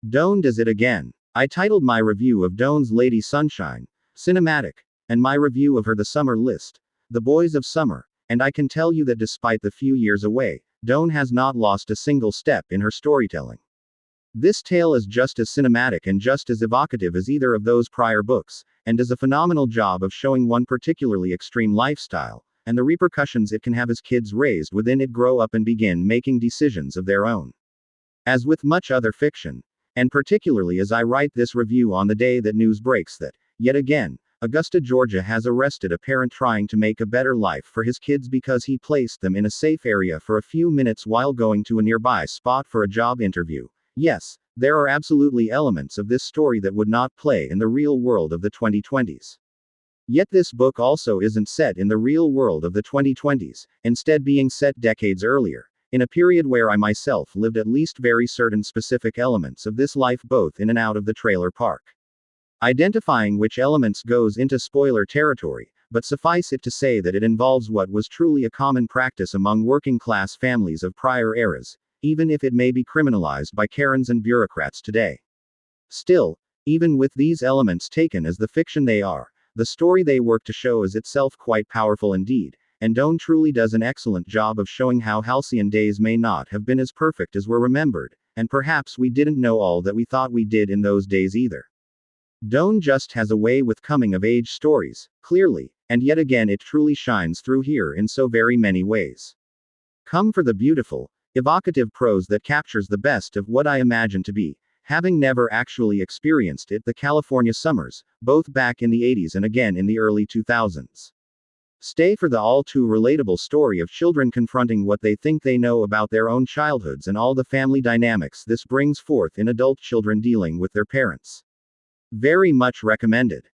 Doan does it again. I titled my review of Doan's Lady Sunshine, Cinematic, and my review of her The Summer List, The Boys of Summer, and I can tell you that despite the few years away, Doan has not lost a single step in her storytelling. This tale is just as cinematic and just as evocative as either of those prior books, and does a phenomenal job of showing one particularly extreme lifestyle, and the repercussions it can have as kids raised within it grow up and begin making decisions of their own. As with much other fiction, and particularly as I write this review on the day that news breaks that, yet again, Augusta, Georgia has arrested a parent trying to make a better life for his kids because he placed them in a safe area for a few minutes while going to a nearby spot for a job interview. Yes, there are absolutely elements of this story that would not play in the real world of the 2020s. Yet this book also isn't set in the real world of the 2020s, instead being set decades earlier, in a period where I myself lived at least very certain specific elements of this life both in and out of the trailer park. Identifying which elements goes into spoiler territory, but suffice it to say that it involves what was truly a common practice among working class families of prior eras, even if it may be criminalized by Karens and bureaucrats today. Still, even with these elements taken as the fiction they are, the story they work to show is itself quite powerful indeed, and Doan truly does an excellent job of showing how halcyon days may not have been as perfect as were remembered, and perhaps we didn't know all that we thought we did in those days either. Doan just has a way with coming-of-age stories, clearly, and yet again it truly shines through here in so very many ways. Come for the beautiful, evocative prose that captures the best of what I imagine to be, having never actually experienced it, the California summers, both back in the 80s and again in the early 2000s. Stay for the all-too relatable story of children confronting what they think they know about their own childhoods and all the family dynamics this brings forth in adult children dealing with their parents. Very much recommended.